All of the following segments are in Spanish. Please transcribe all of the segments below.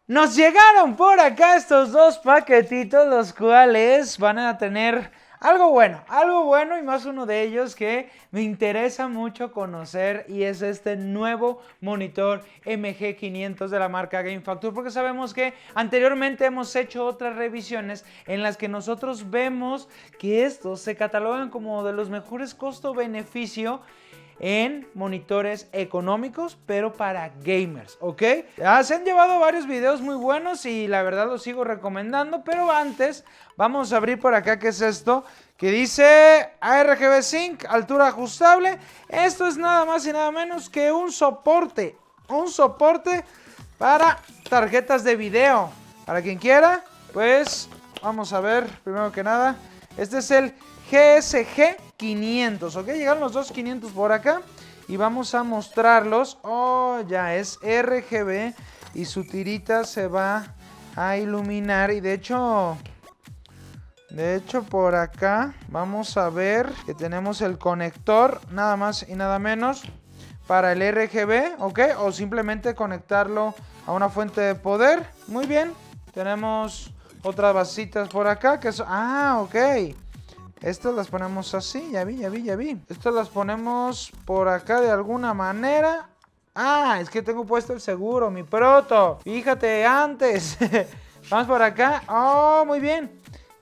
Nos llegaron por acá estos dos paquetitos, los cuales van a tener algo bueno y más uno de ellos que me interesa mucho conocer y es este nuevo monitor MG500 de la marca Game Factor, porque sabemos que anteriormente hemos hecho otras revisiones en las que nosotros vemos que estos se catalogan como de los mejores costo-beneficio en monitores económicos, pero para gamers, ¿ok? Se han llevado varios videos muy buenos y la verdad los sigo recomendando, pero antes vamos a abrir por acá, ¿qué es esto? Que dice ARGB Sync, altura ajustable. Esto es nada más y nada menos que un soporte para tarjetas de video. Para quien quiera, pues vamos a ver, primero que nada, este es el GSG 500, ¿ok? Llegaron los dos 500 por acá y vamos a mostrarlos. Oh, ya es RGB y su tirita se va a iluminar y de hecho por acá vamos a ver que tenemos el conector, nada más y nada menos, para el RGB, ¿ok? O simplemente conectarlo a una fuente de poder. Muy bien, tenemos otras basitas por acá que son... Ah, ok. Estas las ponemos así, ya vi. Estas las ponemos por acá de alguna manera. Ah, es que tengo puesto el seguro, mi proto. Fíjate antes. Vamos por acá. Oh, muy bien.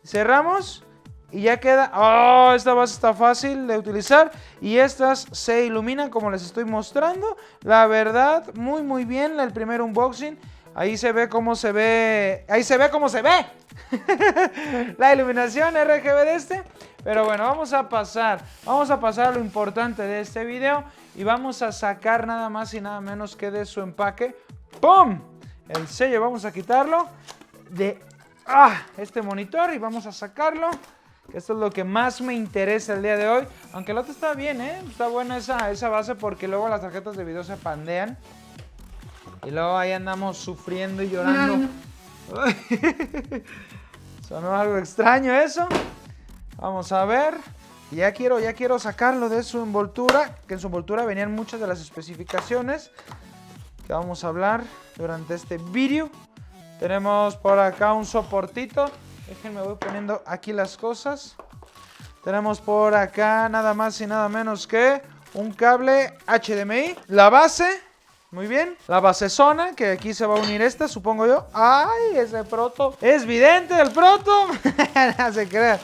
Cerramos y ya queda. Oh, esta base está fácil de utilizar. Y estas se iluminan como les estoy mostrando. La verdad, muy bien. El primer unboxing. Ahí se ve cómo se ve. Ahí se ve cómo se ve. La iluminación RGB de este. Pero bueno, vamos a pasar a lo importante de este video y vamos a sacar nada más y nada menos que de su empaque. ¡Pum! El sello, vamos a quitarlo de este monitor y vamos a sacarlo. Esto es lo que más me interesa el día de hoy. Aunque el otro está bien, está buena esa base porque luego las tarjetas de video se pandean. Y luego ahí andamos sufriendo y llorando. Sonó algo extraño eso. Vamos a ver. Ya quiero sacarlo de su envoltura. Que en su envoltura venían muchas de las especificaciones que vamos a hablar durante este vídeo. Tenemos por acá un soportito. Déjenme, voy poniendo aquí las cosas. Tenemos por acá nada más y nada menos que un cable HDMI. La base, muy bien. La basezona, que aquí se va a unir esta, supongo yo. ¡Ay, ese proto! ¡Es vidente el proto! No se crea.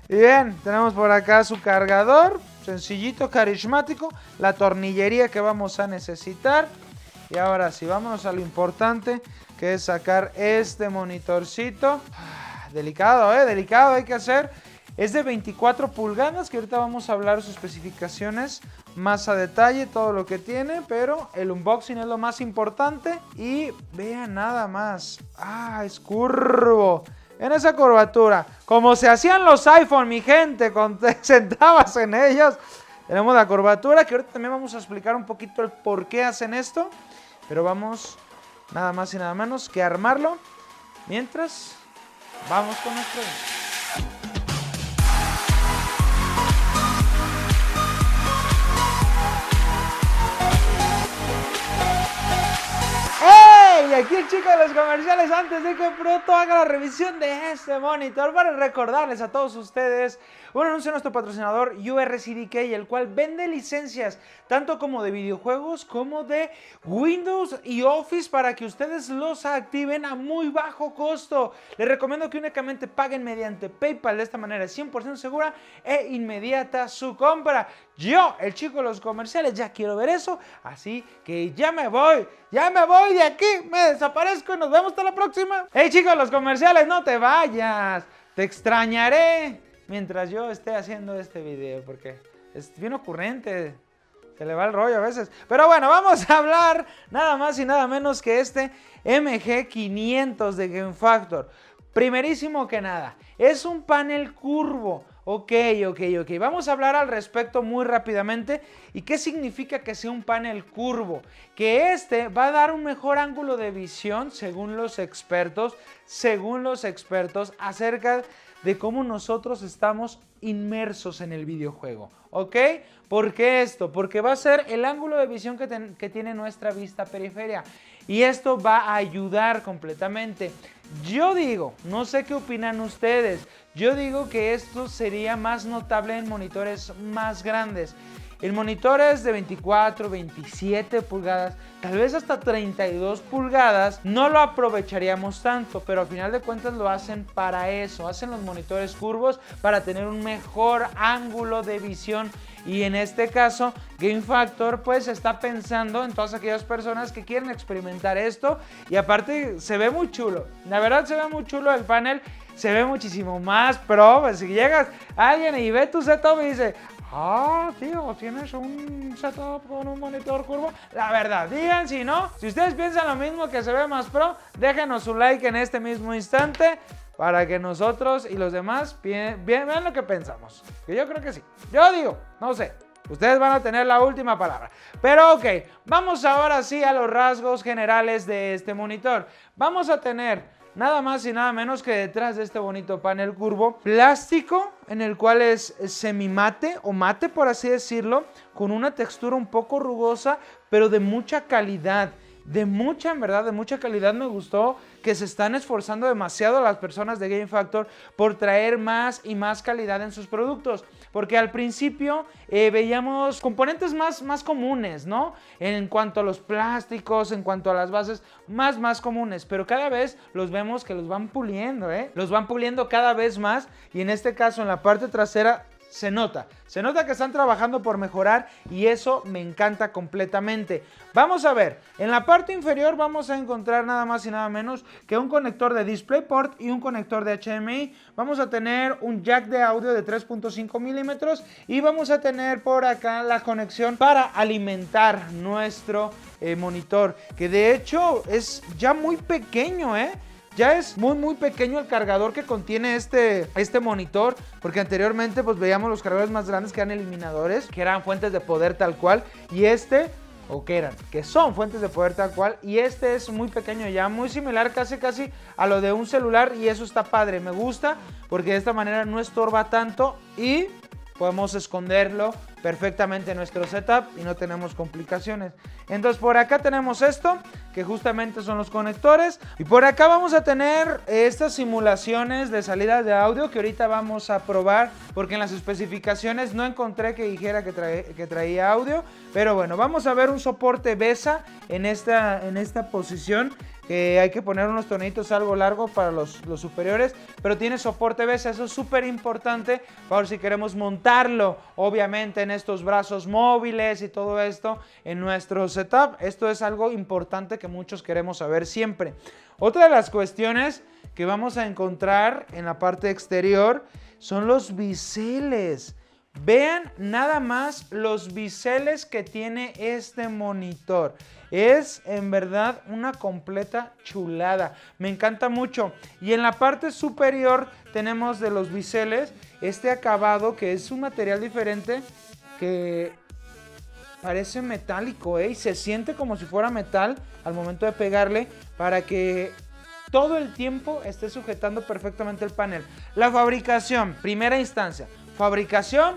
Bien, tenemos por acá su cargador. Sencillito, carismático. La tornillería que vamos a necesitar. Y ahora sí, vámonos a lo importante, que es sacar este monitorcito. Delicado, delicado, hay que hacer. Es de 24 pulgadas, que ahorita vamos a hablar sus especificaciones más a detalle, todo lo que tiene, pero el unboxing es lo más importante. Y vean nada más. Es curvo. En esa curvatura, como se hacían los iPhone, mi gente, cuando te sentabas en ellos. Tenemos la curvatura, que ahorita también vamos a explicar un poquito el por qué hacen esto. Pero vamos nada más y nada menos que armarlo. Mientras, vamos con nuestro... Y aquí el chico de los comerciales, antes de que Proto haga la revisión de este monitor, para recordarles a todos ustedes un anuncio de nuestro patrocinador URCDK, el cual vende licencias tanto como de videojuegos como de Windows y Office para que ustedes los activen a muy bajo costo. Les recomiendo que únicamente paguen mediante PayPal, de esta manera es 100% segura e inmediata su compra. Yo, el chico de los comerciales, ya quiero ver eso, así que ya me voy de aquí, me desaparezco y nos vemos hasta la próxima. Hey chicos, los comerciales, no te vayas, te extrañaré mientras yo esté haciendo este video, porque es bien ocurrente, se le va el rollo a veces. Pero bueno, vamos a hablar nada más y nada menos que este MG500 de Game Factor. Primerísimo que nada, es un panel curvo. Ok. Vamos a hablar al respecto muy rápidamente. ¿Y qué significa que sea un panel curvo? Que este va a dar un mejor ángulo de visión, según los expertos, acerca de cómo nosotros estamos inmersos en el videojuego. ¿Ok? ¿Por qué esto? Porque va a ser el ángulo de visión que tiene nuestra vista periférica. y esto va a ayudar completamente. Yo digo, no sé qué opinan ustedes, yo digo que esto sería más notable en monitores más grandes. El monitor es de 24, 27 pulgadas, tal vez hasta 32 pulgadas. No lo aprovecharíamos tanto, pero al final de cuentas lo hacen para eso. Hacen los monitores curvos para tener un mejor ángulo de visión. Y en este caso, Game Factor pues está pensando en todas aquellas personas que quieren experimentar esto. Y aparte se ve muy chulo. La verdad se ve muy chulo el panel. Se ve muchísimo más pro. Pues si llegas a alguien y ve tu setup y dice... Ah, tío, ¿tienes un setup con un monitor curvo? La verdad, digan si no. Si ustedes piensan lo mismo, que se ve más pro, déjenos un like en este mismo instante para que nosotros y los demás vean lo que pensamos. Que yo creo que sí. Yo digo, no sé. Ustedes van a tener la última palabra. Pero ok, vamos ahora sí a los rasgos generales de este monitor. Vamos a tener... nada más y nada menos que detrás de este bonito panel curvo, plástico en el cual es semimate o mate por así decirlo, con una textura un poco rugosa, pero de mucha calidad. En verdad, de mucha calidad. Me gustó que se están esforzando demasiado las personas de Game Factor por traer más y más calidad en sus productos. Porque al principio veíamos componentes más comunes, ¿no? En cuanto a los plásticos, en cuanto a las bases, más comunes. Pero cada vez los vemos que los van puliendo, ¿eh? Los van puliendo cada vez más. Y en este caso, en la parte trasera... Se nota que están trabajando por mejorar y eso me encanta completamente. Vamos a ver, en la parte inferior vamos a encontrar nada más y nada menos que un conector de DisplayPort y un conector de HDMI. Vamos a tener un jack de audio de 3.5 milímetros y vamos a tener por acá la conexión para alimentar nuestro monitor, que de hecho es ya muy pequeño, Ya es muy pequeño el cargador que contiene este monitor, porque anteriormente pues veíamos los cargadores más grandes que eran eliminadores, que eran fuentes de poder tal cual, y que son fuentes de poder tal cual, y este es muy pequeño ya, muy similar casi a lo de un celular, y eso está padre, me gusta, porque de esta manera no estorba tanto y podemos esconderlo perfectamente en nuestro setup y no tenemos complicaciones. Entonces por acá tenemos esto, que justamente son los conectores, y por acá vamos a tener estas simulaciones de salida de audio que ahorita vamos a probar, porque en las especificaciones no encontré que dijera que traía audio, pero bueno, vamos a ver un soporte BESA en esta posición, que hay que poner unos tornillitos algo largos para los superiores, pero tiene soporte BESA, eso es súper importante para si queremos montarlo, obviamente en estos brazos móviles y todo esto en nuestro setup. Esto es algo importante que muchos queremos saber siempre. Otra de las cuestiones que vamos a encontrar en la parte exterior son los biseles. Vean nada más los biseles que tiene este monitor. Es en verdad una completa chulada. Me encanta mucho. Y en la parte superior tenemos de los biseles este acabado que es un material diferente que parece metálico, y se siente como si fuera metal al momento de pegarle para que todo el tiempo esté sujetando perfectamente el panel. La fabricación, primera instancia. Fabricación,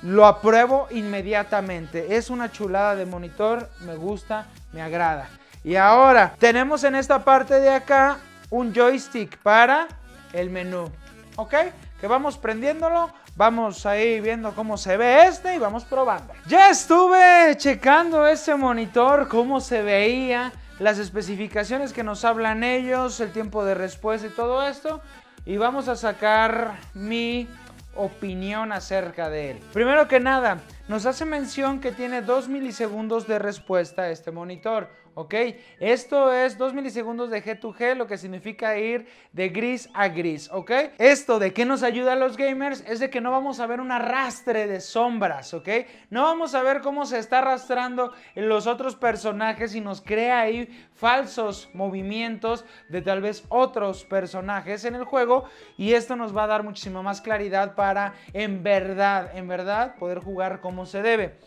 lo apruebo inmediatamente. Es una chulada de monitor, me gusta, me agrada. Y ahora tenemos en esta parte de acá un joystick para el menú, ¿ok? Que vamos prendiéndolo, vamos ahí viendo cómo se ve y vamos probando. Ya estuve checando este monitor, cómo se veía, las especificaciones que nos hablan ellos, el tiempo de respuesta y todo esto, y vamos a sacar mi opinión acerca de él. Primero que nada, nos hace mención que tiene 2 milisegundos de respuesta este monitor, ¿ok? Esto es 2 milisegundos de G2G, lo que significa ir de gris a gris, ¿ok? Esto de qué nos ayuda a los gamers es de que no vamos a ver un arrastre de sombras, ¿ok? No vamos a ver cómo se está arrastrando en los otros personajes y nos crea ahí falsos movimientos de tal vez otros personajes en el juego, y esto nos va a dar muchísima más claridad para en verdad poder jugar como se debe.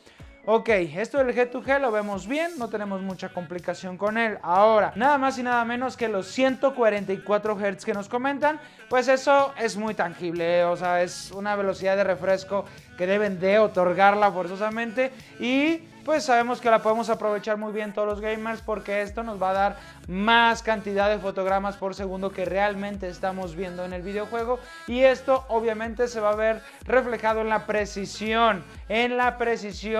Ok, esto del G2G lo vemos bien, no tenemos mucha complicación con él. Ahora, nada más y nada menos que los 144 Hz que nos comentan, pues eso es muy tangible, o sea, es una velocidad de refresco que deben de otorgarla forzosamente, y pues sabemos que la podemos aprovechar muy bien todos los gamers, porque esto nos va a dar más cantidad de fotogramas por segundo que realmente estamos viendo en el videojuego, y esto obviamente se va a ver reflejado en la precisión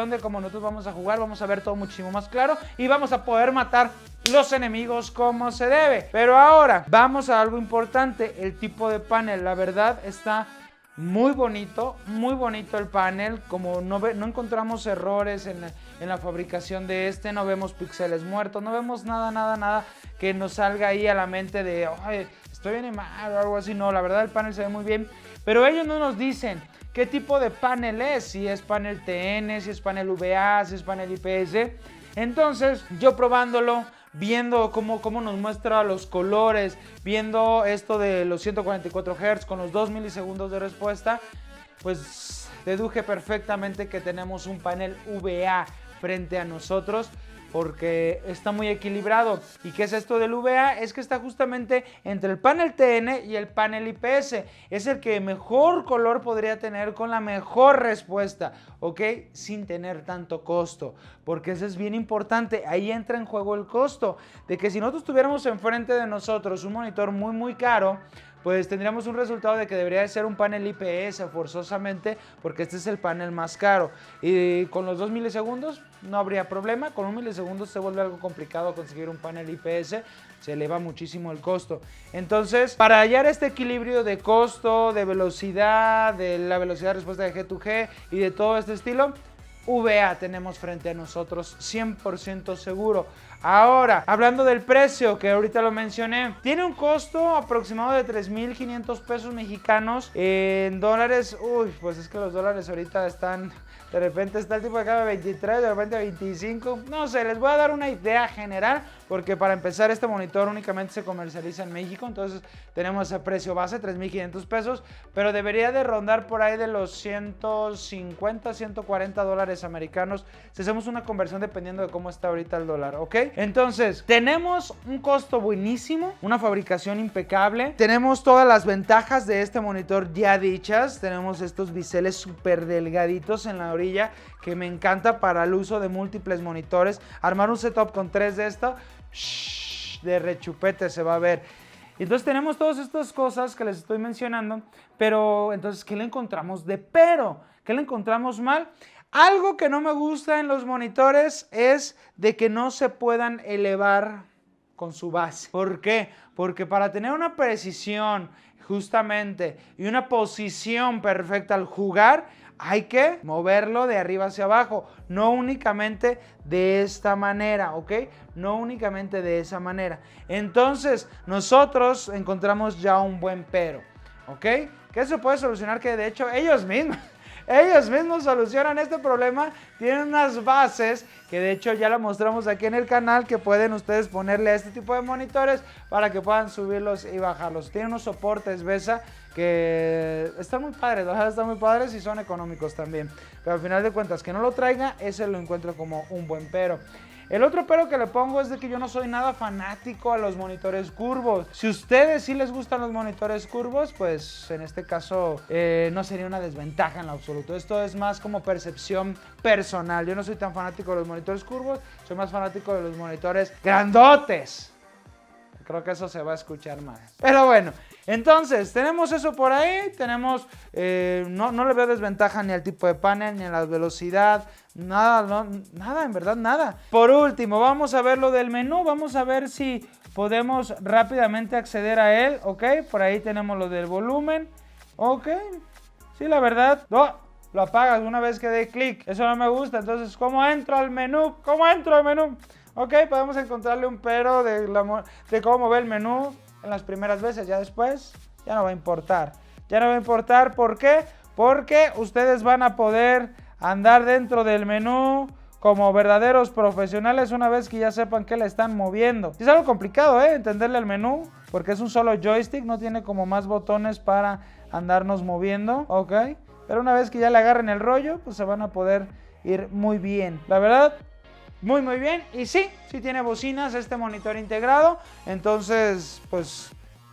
de cómo nosotros vamos a jugar. Vamos a ver todo muchísimo más claro y vamos a poder matar los enemigos como se debe. Pero ahora vamos a algo importante, el tipo de panel. La verdad está muy bonito el panel. Como no encontramos errores en la fabricación de este, no vemos píxeles muertos, no vemos nada que nos salga ahí a la mente de "Ay, estoy bien mal" o algo así. No, la verdad el panel se ve muy bien, pero ellos no nos dicen qué tipo de panel es, si es panel TN, si es panel VA, si es panel IPS. Entonces yo probándolo, viendo cómo nos muestra los colores, viendo esto de los 144 Hz con los 2 milisegundos de respuesta, pues deduje perfectamente que tenemos un panel VA frente a nosotros, porque está muy equilibrado. ¿Y qué es esto del VA? Es que está justamente entre el panel TN y el panel IPS. Es el que mejor color podría tener con la mejor respuesta, ¿ok? Sin tener tanto costo, porque eso es bien importante. Ahí entra en juego el costo, de que si nosotros tuviéramos enfrente de nosotros un monitor muy caro, pues tendríamos un resultado de que debería de ser un panel IPS forzosamente, porque este es el panel más caro. Y con los 2 milisegundos no habría problema. Con 1 milisegundo se vuelve algo complicado conseguir un panel IPS, se eleva muchísimo el costo. Entonces, para hallar este equilibrio de costo, de velocidad, de la velocidad de respuesta de G2G y de todo este estilo, VA tenemos frente a nosotros 100% seguro. Ahora, hablando del precio, que ahorita lo mencioné, tiene un costo aproximado de 3,500 pesos mexicanos. En dólares, pues es que los dólares ahorita están, de repente está el tipo de cambio 23, de repente 25, no sé, les voy a dar una idea general, porque para empezar este monitor únicamente se comercializa en México, entonces tenemos ese precio base, 3,500 pesos, pero debería de rondar por ahí de los 150, 140 dólares americanos, si hacemos una conversión dependiendo de cómo está ahorita el dólar, ¿ok? Entonces, tenemos un costo buenísimo, una fabricación impecable, tenemos todas las ventajas de este monitor ya dichas, tenemos estos biseles súper delgaditos en la orilla, que me encanta para el uso de múltiples monitores. Armar un setup con 3 de esto, de rechupete se va a ver. Entonces tenemos todas estas cosas que les estoy mencionando, pero entonces, ¿qué le encontramos de pero? ¿Qué le encontramos mal? Algo que no me gusta en los monitores es de que no se puedan elevar con su base. ¿Por qué? Porque para tener una precisión justamente y una posición perfecta al jugar, hay que moverlo de arriba hacia abajo, no únicamente de esta manera, ¿ok? No únicamente de esa manera. Entonces, nosotros encontramos ya un buen pero, ¿ok? Que se puede solucionar, que de hecho ellos mismos solucionan este problema. Tienen unas bases que de hecho ya lo mostramos aquí en el canal, que pueden ustedes ponerle a este tipo de monitores para que puedan subirlos y bajarlos. Tienen unos soportes BESA que están muy padres, están muy padres y son económicos también. Pero al final de cuentas, que no lo traiga, ese lo encuentro como un buen pero. El otro pero que le pongo es de que yo no soy nada fanático a los monitores curvos. Si ustedes sí les gustan los monitores curvos, pues en este caso no sería una desventaja en lo absoluto. Esto es más como percepción personal. Yo no soy tan fanático de los monitores curvos, soy más fanático de los monitores grandotes. Creo que eso se va a escuchar mal. Pero bueno, entonces tenemos eso por ahí. Tenemos, no le veo desventaja ni al tipo de panel, ni a la velocidad. Nada, nada, en verdad nada. Por último, vamos a ver lo del menú. Vamos a ver si podemos rápidamente acceder a él. Ok, por ahí tenemos lo del volumen. Ok, sí, la verdad. No, lo apagas una vez que dé clic. Eso no me gusta. Entonces, ¿cómo entro al menú? ¿Cómo entro al menú? Ok, podemos encontrarle un pero de cómo mover el menú en las primeras veces. Ya después, ya no va a importar. Ya no va a importar, ¿por qué? Porque ustedes van a poder andar dentro del menú como verdaderos profesionales una vez que ya sepan qué le están moviendo. Es algo complicado, entenderle el menú, porque es un solo joystick, no tiene como más botones para andarnos moviendo, ok. Pero una vez que ya le agarren el rollo, pues se van a poder ir muy bien. La verdad, muy bien. Y sí tiene bocinas este monitor integrado. Entonces, pues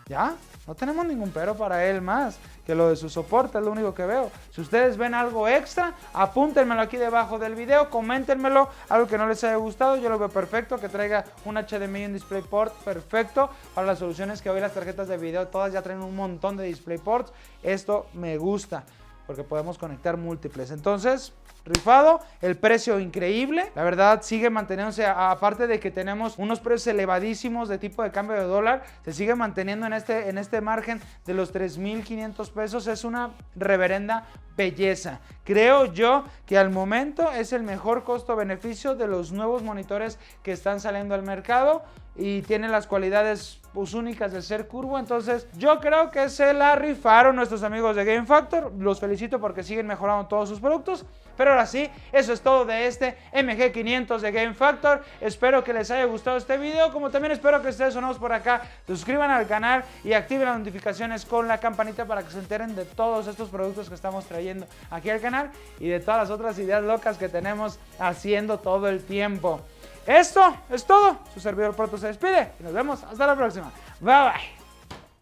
Ya, no tenemos ningún pero para él más que lo de su soporte, es lo único que veo. Si ustedes ven algo extra, apúntenmelo aquí debajo del video, coméntenmelo, algo que no les haya gustado, yo lo veo perfecto, que traiga un HDMI y un DisplayPort perfecto para las soluciones que hoy las tarjetas de video todas ya traen un montón de DisplayPorts. Esto me gusta porque podemos conectar múltiples. Entonces, rifado, el precio increíble, la verdad sigue manteniéndose, aparte de que tenemos unos precios elevadísimos de tipo de cambio de dólar, se sigue manteniendo en este margen de los 3,500 pesos, es una reverenda belleza. Creo yo que al momento es el mejor costo-beneficio de los nuevos monitores que están saliendo al mercado y tiene las cualidades únicas de ser curvo, entonces yo creo que se la rifaron nuestros amigos de Game Factor, los felicito porque siguen mejorando todos sus productos, pero ahora sí, eso es todo de este MG500 de Game Factor, espero que les haya gustado este video, como también espero que ustedes nuevos por acá, se suscriban al canal y activen las notificaciones con la campanita para que se enteren de todos estos productos que estamos trayendo aquí al canal y de todas las otras ideas locas que tenemos haciendo todo el tiempo. Esto es todo, su servidor Proto se despide y nos vemos hasta la próxima. Bye bye.